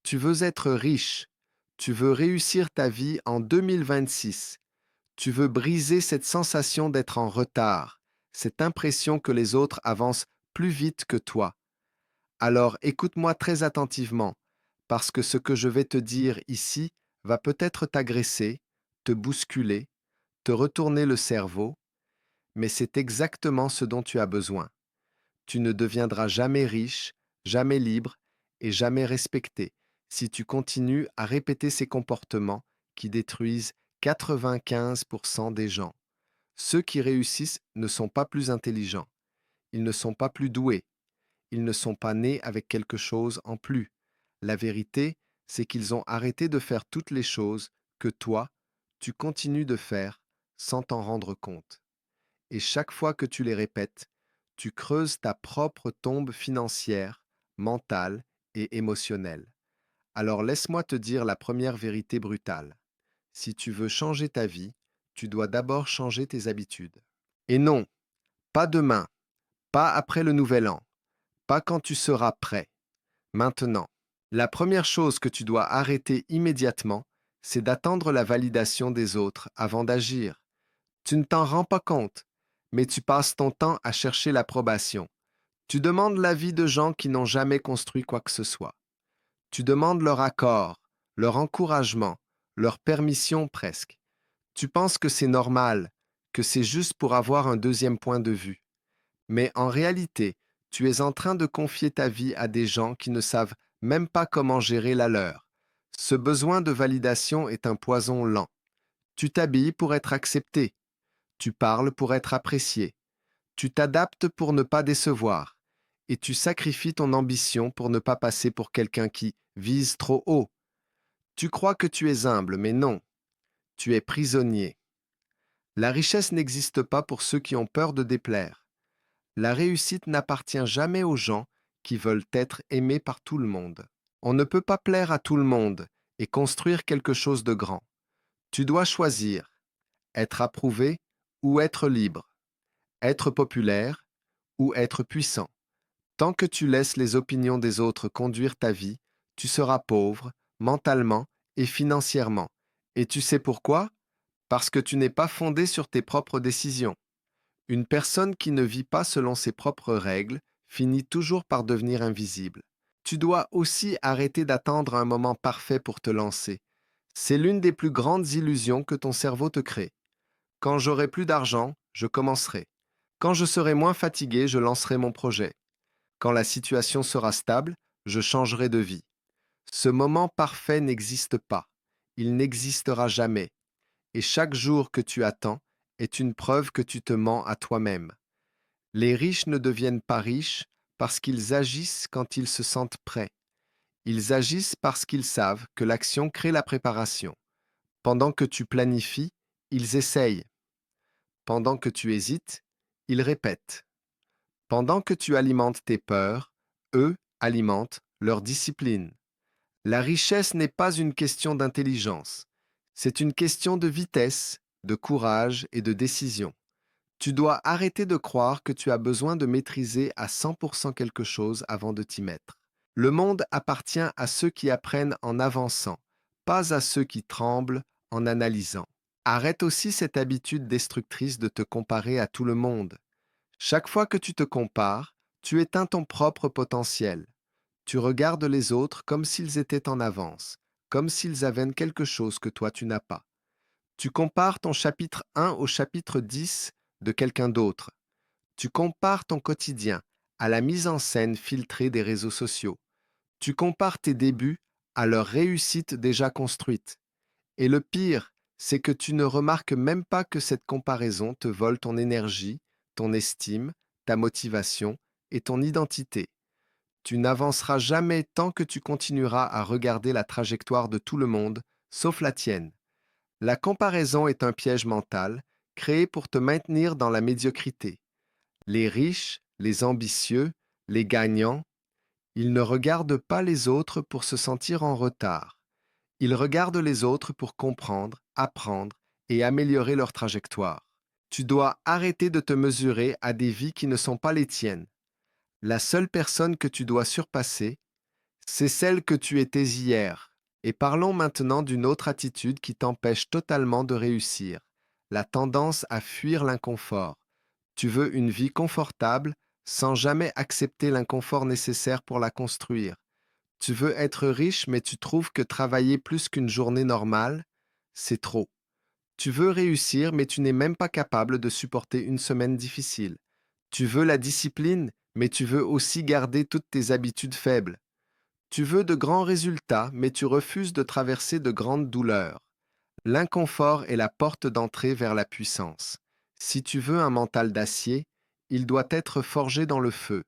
Tu veux être riche. Tu veux réussir ta vie en 2026. Tu veux briser cette sensation d'être en retard, cette impression que les autres avancent plus vite que toi. Alors écoute-moi très attentivement, parce que ce que je vais te dire ici va peut-être t'agresser, te bousculer, te retourner le cerveau, mais c'est exactement ce dont tu as besoin. Tu ne deviendras jamais riche, jamais libre et jamais respecté si tu continues à répéter ces comportements qui détruisent 95% des gens. Ceux qui réussissent ne sont pas plus intelligents, ils ne sont pas plus doués, ils ne sont pas nés avec quelque chose en plus. La vérité, c'est qu'ils ont arrêté de faire toutes les choses que toi, tu continues de faire sans t'en rendre compte. Et chaque fois que tu les répètes, tu creuses ta propre tombe financière, mentale et émotionnelle. Alors laisse-moi te dire la première vérité brutale. Si tu veux changer ta vie, tu dois d'abord changer tes habitudes. Et non, pas demain, pas après le nouvel an, pas quand tu seras prêt, maintenant. La première chose que tu dois arrêter immédiatement, c'est d'attendre la validation des autres avant d'agir. Tu ne t'en rends pas compte, mais tu passes ton temps à chercher l'approbation. Tu demandes l'avis de gens qui n'ont jamais construit quoi que ce soit. Tu demandes leur accord, leur encouragement, leur permission presque. Tu penses que c'est normal, que c'est juste pour avoir un deuxième point de vue. Mais en réalité, tu es en train de confier ta vie à des gens qui ne savent même pas comment gérer la leur. Ce besoin de validation est un poison lent. Tu t'habilles pour être accepté. Tu parles pour être apprécié. Tu t'adaptes pour ne pas décevoir. Et tu sacrifies ton ambition pour ne pas passer pour quelqu'un qui vise trop haut. Tu crois que tu es humble, mais non. Tu es prisonnier. La richesse n'existe pas pour ceux qui ont peur de déplaire. La réussite n'appartient jamais aux gens qui veulent être aimés par tout le monde. On ne peut pas plaire à tout le monde et construire quelque chose de grand. Tu dois choisir, être approuvé ou être libre, être populaire ou être puissant. Tant que tu laisses les opinions des autres conduire ta vie, tu seras pauvre, mentalement et financièrement. Et tu sais pourquoi? Parce que tu n'es pas fondé sur tes propres décisions. Une personne qui ne vit pas selon ses propres règles finit toujours par devenir invisible. Tu dois aussi arrêter d'attendre un moment parfait pour te lancer. C'est l'une des plus grandes illusions que ton cerveau te crée. Quand j'aurai plus d'argent, je commencerai. Quand je serai moins fatigué, je lancerai mon projet. Quand la situation sera stable, je changerai de vie. Ce moment parfait n'existe pas. Il n'existera jamais. Et chaque jour que tu attends est une preuve que tu te mens à toi-même. Les riches ne deviennent pas riches parce qu'ils agissent quand ils se sentent prêts. Ils agissent parce qu'ils savent que l'action crée la préparation. Pendant que tu planifies, ils essayent. Pendant que tu hésites, ils répètent. Pendant que tu alimentes tes peurs, eux alimentent leur discipline. La richesse n'est pas une question d'intelligence. C'est une question de vitesse, de courage et de décision. Tu dois arrêter de croire que tu as besoin de maîtriser à 100% quelque chose avant de t'y mettre. Le monde appartient à ceux qui apprennent en avançant, pas à ceux qui tremblent en analysant. Arrête aussi cette habitude destructrice de te comparer à tout le monde. Chaque fois que tu te compares, tu éteins ton propre potentiel. Tu regardes les autres comme s'ils étaient en avance, comme s'ils avaient quelque chose que toi tu n'as pas. Tu compares ton chapitre 1 au chapitre 10 de quelqu'un d'autre. Tu compares ton quotidien à la mise en scène filtrée des réseaux sociaux. Tu compares tes débuts à leur réussite déjà construite. Et le pire, c'est que tu ne remarques même pas que cette comparaison te vole ton énergie, ton estime, ta motivation et ton identité. Tu n'avanceras jamais tant que tu continueras à regarder la trajectoire de tout le monde, sauf la tienne. La comparaison est un piège mental créé pour te maintenir dans la médiocrité. Les riches, les ambitieux, les gagnants, ils ne regardent pas les autres pour se sentir en retard. Ils regardent les autres pour comprendre, apprendre et améliorer leur trajectoire. Tu dois arrêter de te mesurer à des vies qui ne sont pas les tiennes. La seule personne que tu dois surpasser, C'est celle que tu étais hier. Et parlons maintenant d'une autre attitude qui t'empêche totalement de réussir, la tendance à fuir l'inconfort. Tu veux une vie confortable sans jamais accepter l'inconfort nécessaire pour la construire. Tu veux être riche, mais tu trouves que travailler plus qu'une journée normale, c'est trop. Tu veux réussir, mais tu n'es même pas capable de supporter une semaine difficile. Tu veux la discipline, mais tu veux aussi garder toutes tes habitudes faibles. Tu veux de grands résultats, mais tu refuses de traverser de grandes douleurs. L'inconfort est la porte d'entrée vers la puissance. Si tu veux un mental d'acier, il doit être forgé dans le feu.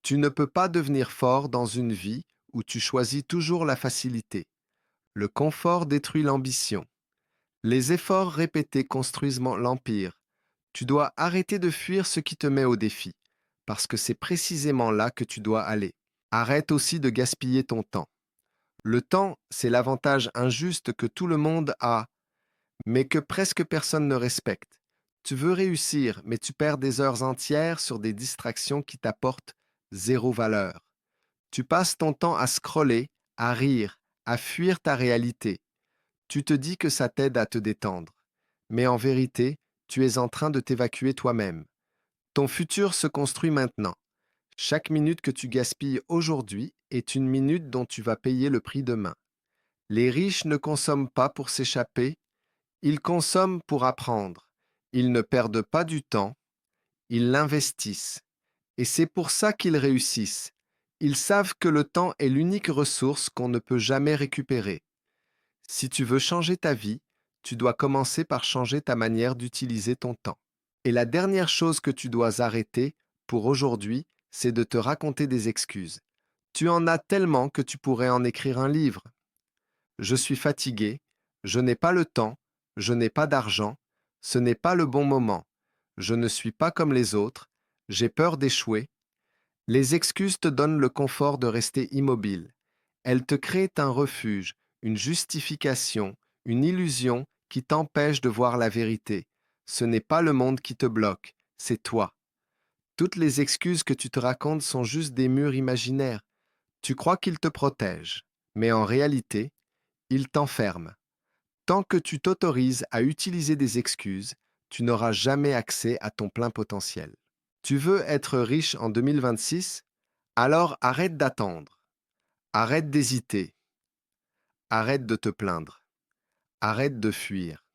Tu ne peux pas devenir fort dans une vie où tu choisis toujours la facilité. Le confort détruit l'ambition. Les efforts répétés construisent l'empire. Tu dois arrêter de fuir ce qui te met au défi, parce que c'est précisément là que tu dois aller. Arrête aussi de gaspiller ton temps. Le temps, c'est l'avantage injuste que tout le monde a, mais que presque personne ne respecte. Tu veux réussir, mais tu perds des heures entières sur des distractions qui t'apportent zéro valeur. Tu passes ton temps à scroller, à rire, à fuir ta réalité. Tu te dis que ça t'aide à te détendre. Mais en vérité, tu es en train de t'évacuer toi-même. Ton futur se construit maintenant. Chaque minute que tu gaspilles aujourd'hui est une minute dont tu vas payer le prix demain. Les riches ne consomment pas pour s'échapper, ils consomment pour apprendre. Ils ne perdent pas du temps, ils l'investissent. Et c'est pour ça qu'ils réussissent. Ils savent que le temps est l'unique ressource qu'on ne peut jamais récupérer. Si tu veux changer ta vie, tu dois commencer par changer ta manière d'utiliser ton temps. Et la dernière chose que tu dois arrêter pour aujourd'hui, c'est de te raconter des excuses. Tu en as tellement que tu pourrais en écrire un livre. Je suis fatigué, je n'ai pas le temps, je n'ai pas d'argent, ce n'est pas le bon moment, je ne suis pas comme les autres, j'ai peur d'échouer. Les excuses te donnent le confort de rester immobile. Elles te créent un refuge, une justification, une illusion qui t'empêche de voir la vérité. Ce n'est pas le monde qui te bloque, c'est toi. Toutes les excuses que tu te racontes sont juste des murs imaginaires. Tu crois qu'ils te protègent, mais en réalité, ils t'enferment. Tant que tu t'autorises à utiliser des excuses, tu n'auras jamais accès à ton plein potentiel. Tu veux être riche en 2026? Alors arrête d'attendre, arrête d'hésiter, arrête de te plaindre, arrête de fuir,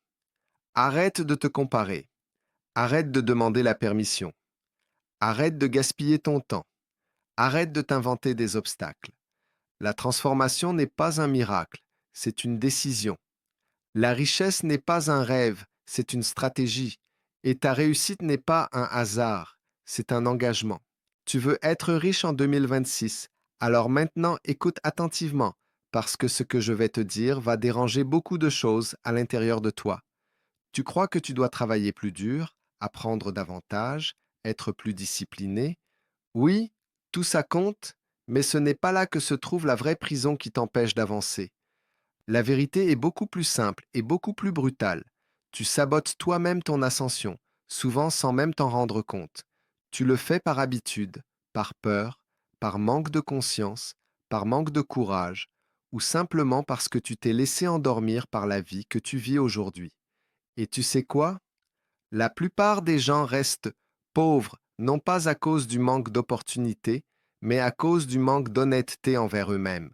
arrête de te comparer, arrête de demander la permission, arrête de gaspiller ton temps, arrête de t'inventer des obstacles. La transformation n'est pas un miracle, c'est une décision. La richesse n'est pas un rêve, c'est une stratégie. Et ta réussite n'est pas un hasard, c'est un engagement. Tu veux être riche en 2026, alors maintenant écoute attentivement, parce que ce que je vais te dire va déranger beaucoup de choses à l'intérieur de toi. Tu crois que tu dois travailler plus dur, apprendre davantage, être plus discipliné. Oui, tout ça compte, mais ce n'est pas là que se trouve la vraie prison qui t'empêche d'avancer. La vérité est beaucoup plus simple et beaucoup plus brutale. Tu sabotes toi-même ton ascension, souvent sans même t'en rendre compte. Tu le fais par habitude, par peur, par manque de conscience, par manque de courage, ou simplement parce que tu t'es laissé endormir par la vie que tu vis aujourd'hui. Et tu sais quoi? La plupart des gens restent pauvres, non pas à cause du manque d'opportunités, mais à cause du manque d'honnêteté envers eux-mêmes.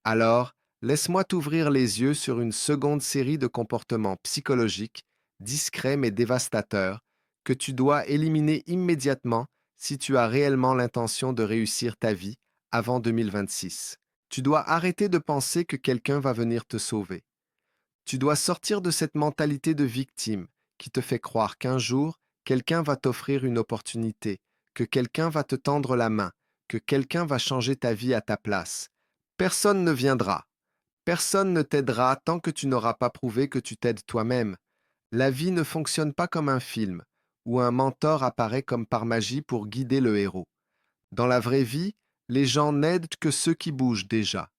Alors, laisse-moi t'ouvrir les yeux sur une seconde série de comportements psychologiques, discrets mais dévastateurs, que tu dois éliminer immédiatement si tu as réellement l'intention de réussir ta vie avant 2026. Tu dois arrêter de penser que quelqu'un va venir te sauver. Tu dois sortir de cette mentalité de victime qui te fait croire qu'un jour, quelqu'un va t'offrir une opportunité, que quelqu'un va te tendre la main, que quelqu'un va changer ta vie à ta place. Personne ne viendra. Personne ne t'aidera tant que tu n'auras pas prouvé que tu t'aides toi-même. La vie ne fonctionne pas comme un film, où un mentor apparaît comme par magie pour guider le héros. Dans la vraie vie, les gens n'aident que ceux qui bougent déjà.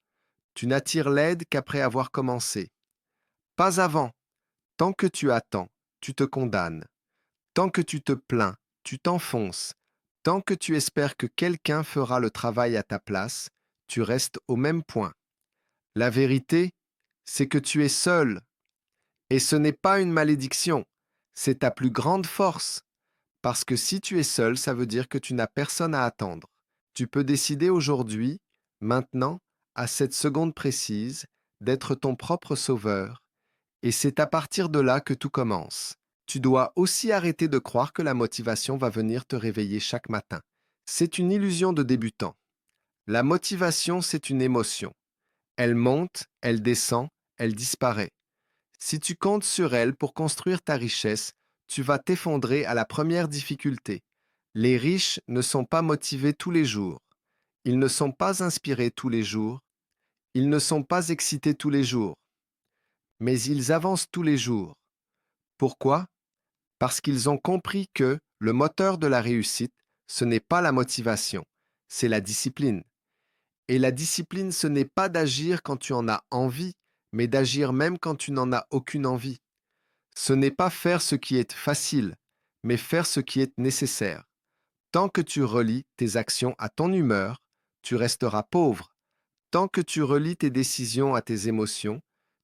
Tu n'attires l'aide qu'après avoir commencé. Pas avant. Tant que tu attends, tu te condamnes. Tant que tu te plains, tu t'enfonces. Tant que tu espères que quelqu'un fera le travail à ta place, tu restes au même point. La vérité, c'est que tu es seul. Et ce n'est pas une malédiction, c'est ta plus grande force. Parce que si tu es seul, ça veut dire que tu n'as personne à attendre. Tu peux décider aujourd'hui, maintenant, à cette seconde précise, d'être ton propre sauveur. Et c'est à partir de là que tout commence. Tu dois aussi arrêter de croire que la motivation va venir te réveiller chaque matin. C'est une illusion de débutant. La motivation, c'est une émotion. Elle monte, elle descend, elle disparaît. Si tu comptes sur elle pour construire ta richesse, tu vas t'effondrer à la première difficulté. Les riches ne sont pas motivés tous les jours. Ils ne sont pas inspirés tous les jours. Ils ne sont pas excités tous les jours. Mais ils avancent tous les jours. Pourquoi? Parce qu'ils ont compris que le moteur de la réussite, ce n'est pas la motivation, c'est la discipline. Et la discipline, ce n'est pas d'agir quand tu en as envie, mais d'agir même quand tu n'en as aucune envie. Ce n'est pas faire ce qui est facile, mais faire ce qui est nécessaire. Tant que tu relis tes actions à ton humeur, tu resteras pauvre. Tant que tu relis tes décisions à tes émotions,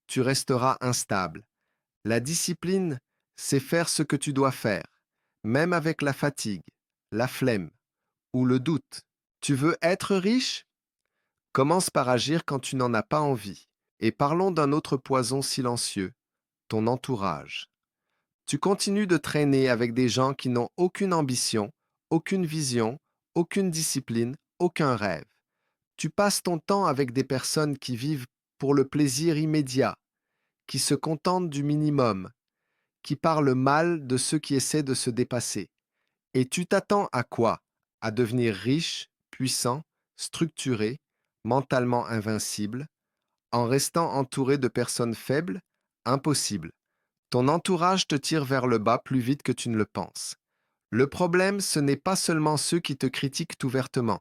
tu resteras instable. La discipline, c'est faire ce que tu dois faire, même avec la fatigue, la flemme ou le doute. Tu veux être riche? Commence par agir quand tu n'en as pas envie. Et parlons d'un autre poison silencieux, ton entourage. Tu continues de traîner avec des gens qui n'ont aucune ambition, aucune vision, aucune discipline, aucun rêve. Tu passes ton temps avec des personnes qui vivent pour le plaisir immédiat, qui se contentent du minimum, qui parlent mal de ceux qui essaient de se dépasser. Et tu t'attends à quoi? À devenir riche, puissant, structuré, mentalement invincible, en restant entouré de personnes faibles? Impossible. Ton entourage te tire vers le bas plus vite que tu ne le penses. Le problème, ce n'est pas seulement ceux qui te critiquent ouvertement.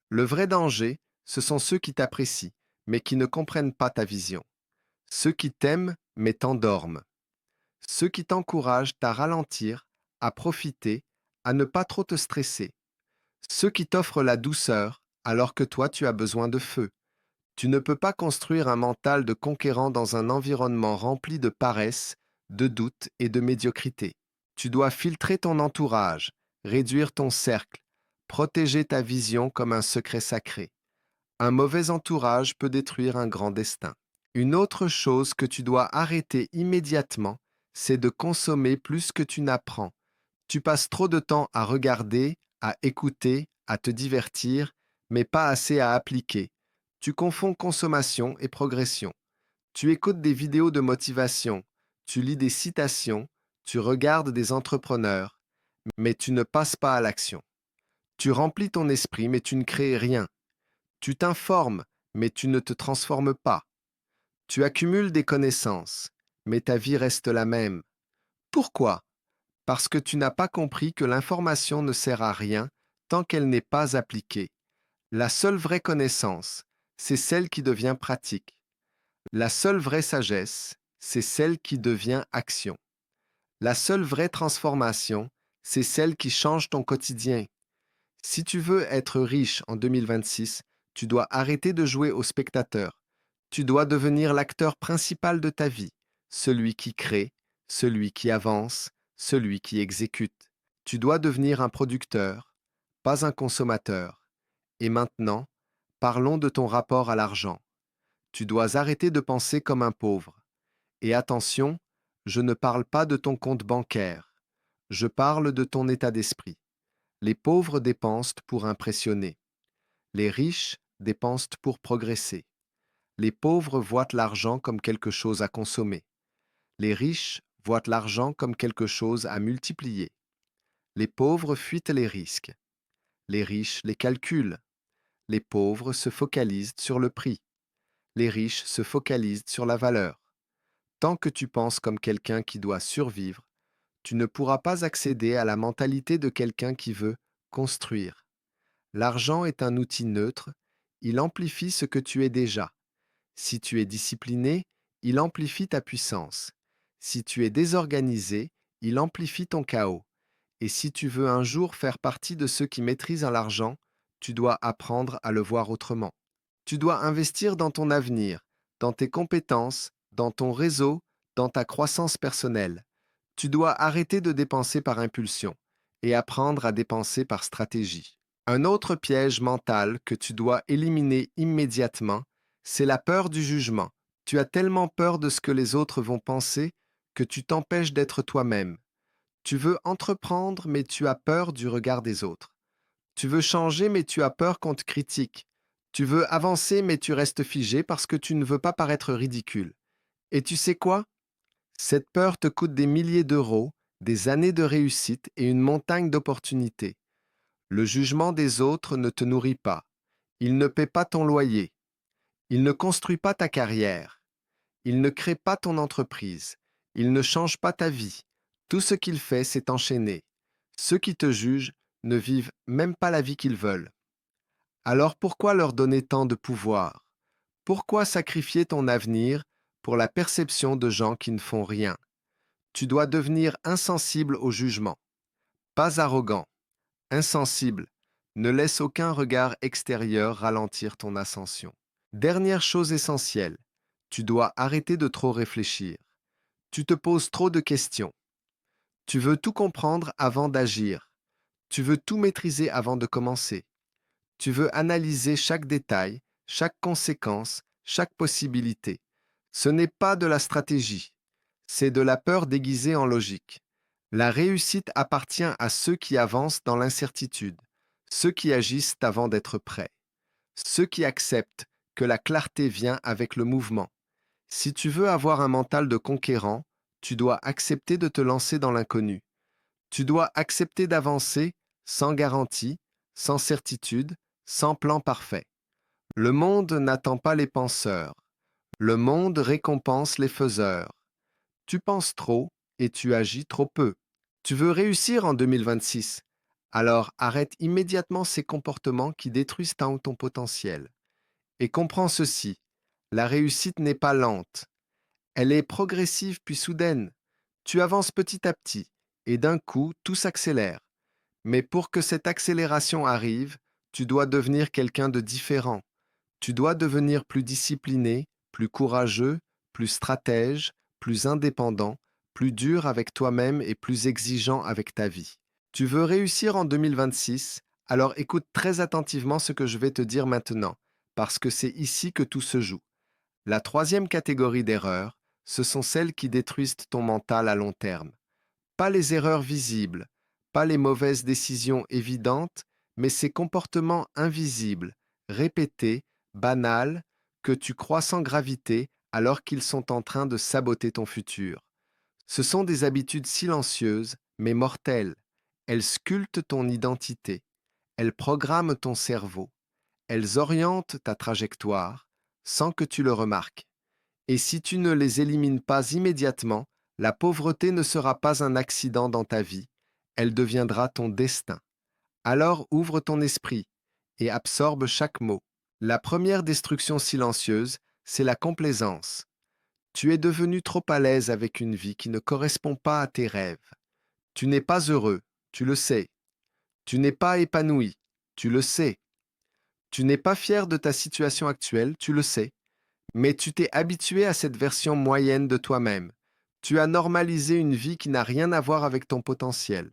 Le vrai danger, ce sont ceux qui t'apprécient, mais qui ne comprennent pas ta vision. Ceux qui t'aiment, mais t'endorment. Ceux qui t'encouragent à ralentir, à profiter, à ne pas trop te stresser. Ceux qui t'offrent la douceur, alors que toi tu as besoin de feu. Tu ne peux pas construire un mental de conquérant dans un environnement rempli de paresse, de doute et de médiocrité. Tu dois filtrer ton entourage, réduire ton cercle, protéger ta vision comme un secret sacré. Un mauvais entourage peut détruire un grand destin. Une autre chose que tu dois arrêter immédiatement, c'est de consommer plus que tu n'apprends. Tu passes trop de temps à regarder, à écouter, à te divertir, mais pas assez à appliquer. Tu confonds consommation et progression. Tu écoutes des vidéos de motivation, tu lis des citations, tu regardes des entrepreneurs, mais tu ne passes pas à l'action. Tu remplis ton esprit, mais tu ne crées rien. Tu t'informes, mais tu ne te transformes pas. Tu accumules des connaissances, mais ta vie reste la même. Pourquoi? Parce que tu n'as pas compris que l'information ne sert à rien tant qu'elle n'est pas appliquée. La seule vraie connaissance, c'est celle qui devient pratique. La seule vraie sagesse, c'est celle qui devient action. La seule vraie transformation, c'est celle qui change ton quotidien. Si tu veux être riche en 2026, tu dois arrêter de jouer au spectateur. Tu dois devenir l'acteur principal de ta vie, celui qui crée, celui qui avance, celui qui exécute. Tu dois devenir un producteur, pas un consommateur. Et maintenant, parlons de ton rapport à l'argent. Tu dois arrêter de penser comme un pauvre. Et attention, je ne parle pas de ton compte bancaire. Je parle de ton état d'esprit. Les pauvres dépensent pour impressionner. Les riches dépensent pour progresser. Les pauvres voient l'argent comme quelque chose à consommer. Les riches voient l'argent comme quelque chose à multiplier. Les pauvres fuient les risques. Les riches les calculent. Les pauvres se focalisent sur le prix. Les riches se focalisent sur la valeur. Tant que tu penses comme quelqu'un qui doit survivre, tu ne pourras pas accéder à la mentalité de quelqu'un qui veut construire. L'argent est un outil neutre, il amplifie ce que tu es déjà. Si tu es discipliné, il amplifie ta puissance. Si tu es désorganisé, il amplifie ton chaos. Et si tu veux un jour faire partie de ceux qui maîtrisent l'argent, tu dois apprendre à le voir autrement. Tu dois investir dans ton avenir, dans tes compétences, dans ton réseau, dans ta croissance personnelle. Tu dois arrêter de dépenser par impulsion et apprendre à dépenser par stratégie. Un autre piège mental que tu dois éliminer immédiatement, c'est la peur du jugement. Tu as tellement peur de ce que les autres vont penser que tu t'empêches d'être toi-même. Tu veux entreprendre, mais tu as peur du regard des autres. Tu veux changer, mais tu as peur qu'on te critique. Tu veux avancer, mais tu restes figé parce que tu ne veux pas paraître ridicule. Et tu sais quoi? Cette peur te coûte des milliers d'euros, des années de réussite et une montagne d'opportunités. Le jugement des autres ne te nourrit pas. Il ne paie pas ton loyer. Il ne construit pas ta carrière. Il ne crée pas ton entreprise. Il ne change pas ta vie. Tout ce qu'il fait, c'est enchaîner. Ceux qui te jugent ne vivent même pas la vie qu'ils veulent. Alors pourquoi leur donner tant de pouvoir? Pourquoi sacrifier ton avenir pour la perception de gens qui ne font rien? Tu dois devenir insensible au jugement, pas arrogant, insensible. Ne laisse aucun regard extérieur ralentir ton ascension. Dernière chose essentielle, tu dois arrêter de trop réfléchir. Tu te poses trop de questions. Tu veux tout comprendre avant d'agir. Tu veux tout maîtriser avant de commencer. Tu veux analyser chaque détail, chaque conséquence, chaque possibilité. Ce n'est pas de la stratégie, c'est de la peur déguisée en logique. La réussite appartient à ceux qui avancent dans l'incertitude, ceux qui agissent avant d'être prêts, ceux qui acceptent que la clarté vient avec le mouvement. Si tu veux avoir un mental de conquérant, tu dois accepter de te lancer dans l'inconnu. Tu dois accepter d'avancer sans garantie, sans certitude, sans plan parfait. Le monde n'attend pas les penseurs. Le monde récompense les faiseurs. Tu penses trop et tu agis trop peu. Tu veux réussir en 2026. Alors arrête immédiatement ces comportements qui détruisent ton potentiel. Et comprends ceci, la réussite n'est pas lente. Elle est progressive puis soudaine. Tu avances petit à petit et d'un coup tout s'accélère. Mais pour que cette accélération arrive, tu dois devenir quelqu'un de différent. Tu dois devenir plus discipliné, plus courageux, plus stratège, plus indépendant, plus dur avec toi-même et plus exigeant avec ta vie. Tu veux réussir en 2026? Alors écoute très attentivement ce que je vais te dire maintenant, parce que c'est ici que tout se joue. La troisième catégorie d'erreurs, ce sont celles qui détruisent ton mental à long terme. Pas les erreurs visibles, pas les mauvaises décisions évidentes, mais ces comportements invisibles, répétés, banals, que tu crois sans gravité alors qu'ils sont en train de saboter ton futur. Ce sont des habitudes silencieuses, mais mortelles. Elles sculptent ton identité, elles programment ton cerveau, elles orientent ta trajectoire sans que tu le remarques. Et si tu ne les élimines pas immédiatement, la pauvreté ne sera pas un accident dans ta vie, elle deviendra ton destin. Alors ouvre ton esprit et absorbe chaque mot. La première destruction silencieuse, c'est la complaisance. Tu es devenu trop à l'aise avec une vie qui ne correspond pas à tes rêves. Tu n'es pas heureux, tu le sais. Tu n'es pas épanoui, tu le sais. Tu n'es pas fier de ta situation actuelle, tu le sais. Mais tu t'es habitué à cette version moyenne de toi-même. Tu as normalisé une vie qui n'a rien à voir avec ton potentiel.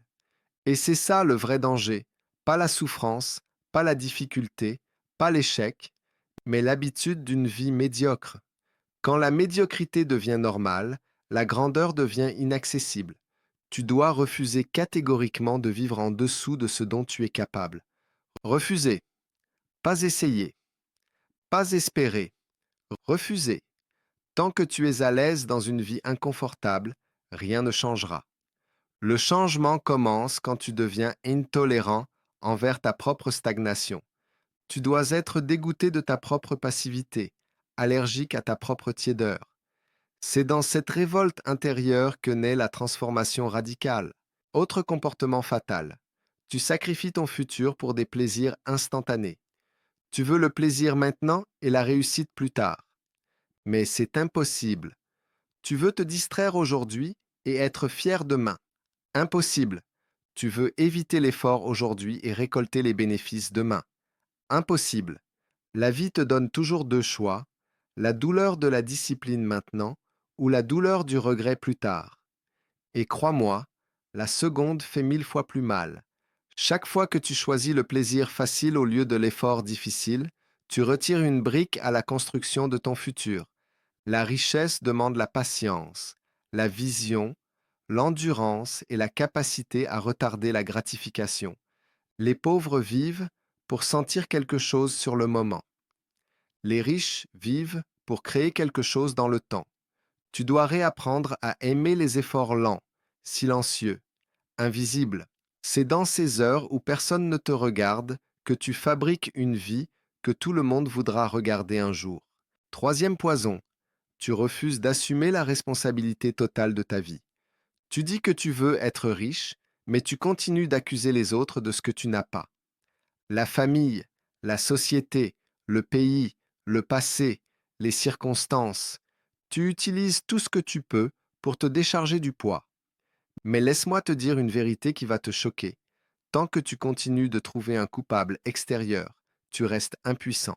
Et c'est ça le vrai danger. Pas la souffrance, pas la difficulté, pas l'échec, mais l'habitude d'une vie médiocre. Quand la médiocrité devient normale, la grandeur devient inaccessible. Tu dois refuser catégoriquement de vivre en dessous de ce dont tu es capable. Refuser, pas essayer, pas espérer, refuser. Tant que tu es à l'aise dans une vie inconfortable, rien ne changera. Le changement commence quand tu deviens intolérant envers ta propre stagnation. Tu dois être dégoûté de ta propre passivité, allergique à ta propre tiédeur. C'est dans cette révolte intérieure que naît la transformation radicale. Autre comportement fatal. Tu sacrifies ton futur pour des plaisirs instantanés. Tu veux le plaisir maintenant et la réussite plus tard. Mais c'est impossible. Tu veux te distraire aujourd'hui et être fier demain. Impossible. Tu veux éviter l'effort aujourd'hui et récolter les bénéfices demain. Impossible. La vie te donne toujours deux choix, la douleur de la discipline maintenant ou la douleur du regret plus tard. Et crois-moi, la seconde fait 1000 fois plus mal. Chaque fois que tu choisis le plaisir facile au lieu de l'effort difficile, tu retires une brique à la construction de ton futur. La richesse demande la patience, la vision, l'endurance et la capacité à retarder la gratification. Les pauvres vivent pour sentir quelque chose sur le moment. Les riches vivent pour créer quelque chose dans le temps. Tu dois réapprendre à aimer les efforts lents, silencieux, invisibles. C'est dans ces heures où personne ne te regarde que tu fabriques une vie que tout le monde voudra regarder un jour. Troisième poison, tu refuses d'assumer la responsabilité totale de ta vie. Tu dis que tu veux être riche, mais tu continues d'accuser les autres de ce que tu n'as pas. La famille, la société, le pays, le passé, les circonstances. Tu utilises tout ce que tu peux pour te décharger du poids. Mais laisse-moi te dire une vérité qui va te choquer. Tant que tu continues de trouver un coupable extérieur, tu restes impuissant.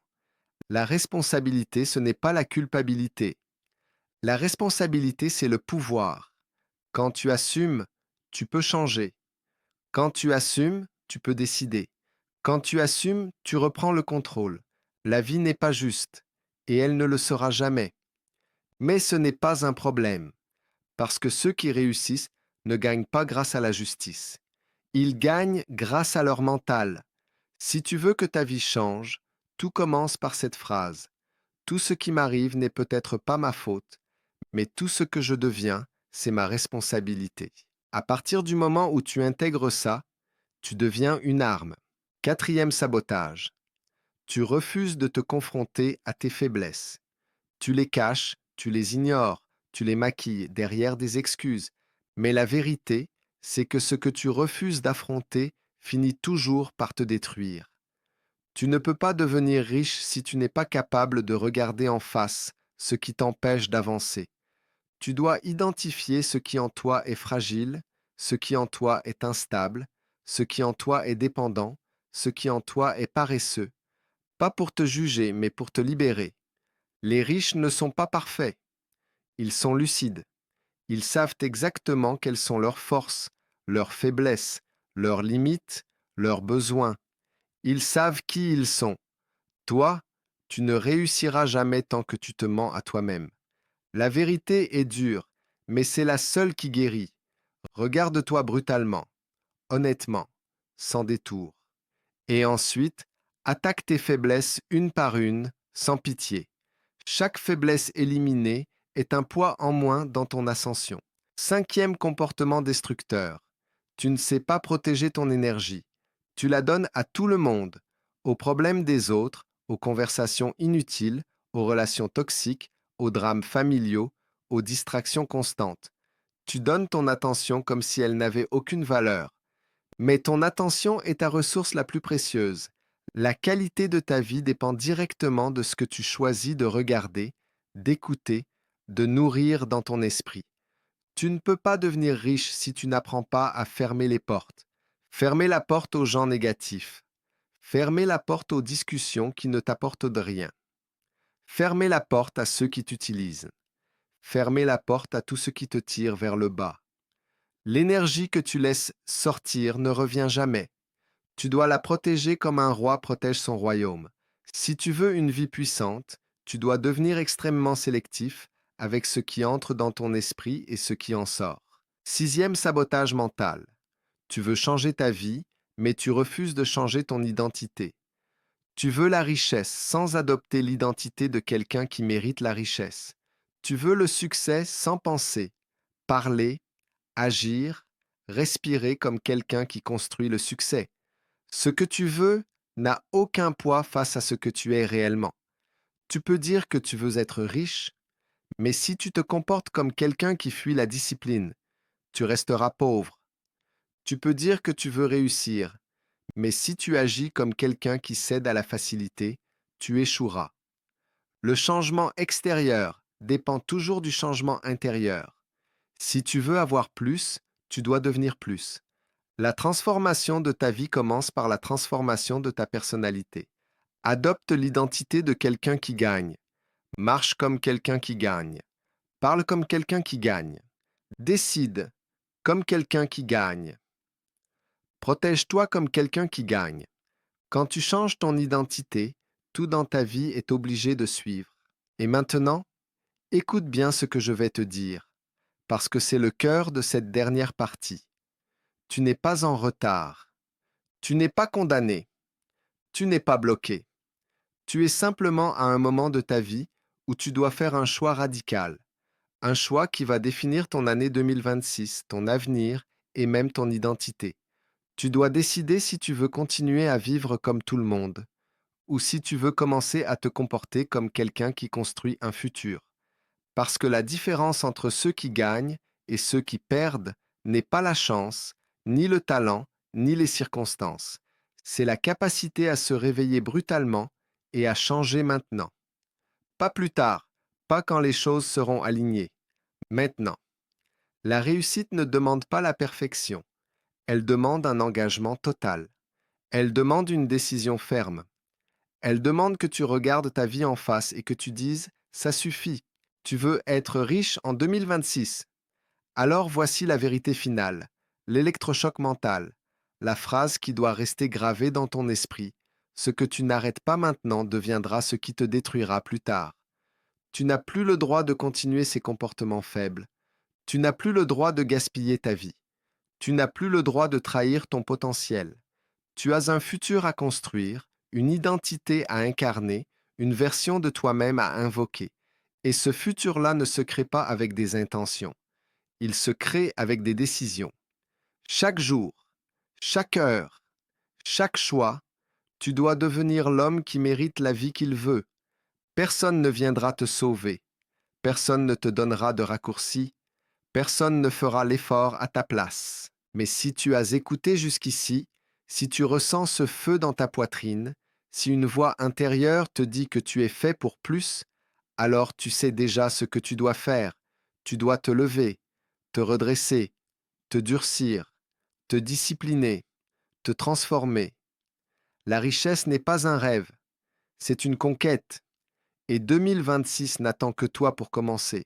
La responsabilité, ce n'est pas la culpabilité. La responsabilité, c'est le pouvoir. Quand tu assumes, tu peux changer. Quand tu assumes, tu peux décider. Quand tu assumes, tu reprends le contrôle. La vie n'est pas juste, et elle ne le sera jamais. Mais ce n'est pas un problème, parce que ceux qui réussissent ne gagnent pas grâce à la justice. Ils gagnent grâce à leur mental. Si tu veux que ta vie change, tout commence par cette phrase. Tout ce qui m'arrive n'est peut-être pas ma faute, mais tout ce que je deviens, c'est ma responsabilité. À partir du moment où tu intègres ça, tu deviens une arme. Quatrième sabotage. Tu refuses de te confronter à tes faiblesses. Tu les caches, tu les ignores, tu les maquilles derrière des excuses. Mais la vérité, c'est que ce que tu refuses d'affronter finit toujours par te détruire. Tu ne peux pas devenir riche si tu n'es pas capable de regarder en face ce qui t'empêche d'avancer. Tu dois identifier ce qui en toi est fragile, ce qui en toi est instable, ce qui en toi est dépendant, ce qui en toi est paresseux, pas pour te juger, mais pour te libérer. Les riches ne sont pas parfaits, ils sont lucides. Ils savent exactement quelles sont leurs forces, leurs faiblesses, leurs limites, leurs besoins. Ils savent qui ils sont. Toi, tu ne réussiras jamais tant que tu te mens à toi-même. La vérité est dure, mais c'est la seule qui guérit. Regarde-toi brutalement, honnêtement, sans détour. Et ensuite, attaque tes faiblesses une par une, sans pitié. Chaque faiblesse éliminée est un poids en moins dans ton ascension. Cinquième comportement destructeur. Tu ne sais pas protéger ton énergie. Tu la donnes à tout le monde, aux problèmes des autres, aux conversations inutiles, aux relations toxiques, aux drames familiaux, aux distractions constantes. Tu donnes ton attention comme si elle n'avait aucune valeur. Mais ton attention est ta ressource la plus précieuse. La qualité de ta vie dépend directement de ce que tu choisis de regarder, d'écouter, de nourrir dans ton esprit. Tu ne peux pas devenir riche si tu n'apprends pas à fermer les portes. Fermer la porte aux gens négatifs. Fermer la porte aux discussions qui ne t'apportent de rien. Fermer la porte à ceux qui t'utilisent. Fermer la porte à tout ce qui te tire vers le bas. L'énergie que tu laisses sortir ne revient jamais. Tu dois la protéger comme un roi protège son royaume. Si tu veux une vie puissante, tu dois devenir extrêmement sélectif avec ce qui entre dans ton esprit et ce qui en sort. Sixième sabotage mental. Tu veux changer ta vie, mais tu refuses de changer ton identité. Tu veux la richesse sans adopter l'identité de quelqu'un qui mérite la richesse. Tu veux le succès sans penser, parler, agir, respirer comme quelqu'un qui construit le succès. Ce que tu veux n'a aucun poids face à ce que tu es réellement. Tu peux dire que tu veux être riche, mais si tu te comportes comme quelqu'un qui fuit la discipline, tu resteras pauvre. Tu peux dire que tu veux réussir, mais si tu agis comme quelqu'un qui cède à la facilité, tu échoueras. Le changement extérieur dépend toujours du changement intérieur. Si tu veux avoir plus, tu dois devenir plus. La transformation de ta vie commence par la transformation de ta personnalité. Adopte l'identité de quelqu'un qui gagne. Marche comme quelqu'un qui gagne. Parle comme quelqu'un qui gagne. Décide comme quelqu'un qui gagne. Protège-toi comme quelqu'un qui gagne. Quand tu changes ton identité, tout dans ta vie est obligé de suivre. Et maintenant, écoute bien ce que je vais te dire, parce que c'est le cœur de cette dernière partie. Tu n'es pas en retard. Tu n'es pas condamné. Tu n'es pas bloqué. Tu es simplement à un moment de ta vie où tu dois faire un choix radical, un choix qui va définir ton année 2026, ton avenir et même ton identité. Tu dois décider si tu veux continuer à vivre comme tout le monde, ou si tu veux commencer à te comporter comme quelqu'un qui construit un futur. Parce que la différence entre ceux qui gagnent et ceux qui perdent n'est pas la chance, ni le talent, ni les circonstances. C'est la capacité à se réveiller brutalement et à changer maintenant. Pas plus tard, pas quand les choses seront alignées. Maintenant. La réussite ne demande pas la perfection. Elle demande un engagement total. Elle demande une décision ferme. Elle demande que tu regardes ta vie en face et que tu dises ⁇ ça suffit, tu veux être riche en 2026 ⁇ Alors voici la vérité finale, l'électrochoc mental, la phrase qui doit rester gravée dans ton esprit. Ce que tu n'arrêtes pas maintenant deviendra ce qui te détruira plus tard. Tu n'as plus le droit de continuer ces comportements faibles. Tu n'as plus le droit de gaspiller ta vie. Tu n'as plus le droit de trahir ton potentiel. Tu as un futur à construire, une identité à incarner, une version de toi-même à invoquer. Et ce futur-là ne se crée pas avec des intentions. Il se crée avec des décisions. Chaque jour, chaque heure, chaque choix, tu dois devenir l'homme qui mérite la vie qu'il veut. Personne ne viendra te sauver. Personne ne te donnera de raccourcis. Personne ne fera l'effort à ta place. Mais si tu as écouté jusqu'ici, si tu ressens ce feu dans ta poitrine, si une voix intérieure te dit que tu es fait pour plus, alors tu sais déjà ce que tu dois faire. Tu dois te lever, te redresser, te durcir, te discipliner, te transformer. La richesse n'est pas un rêve, c'est une conquête. Et 2026 n'attend que toi pour commencer.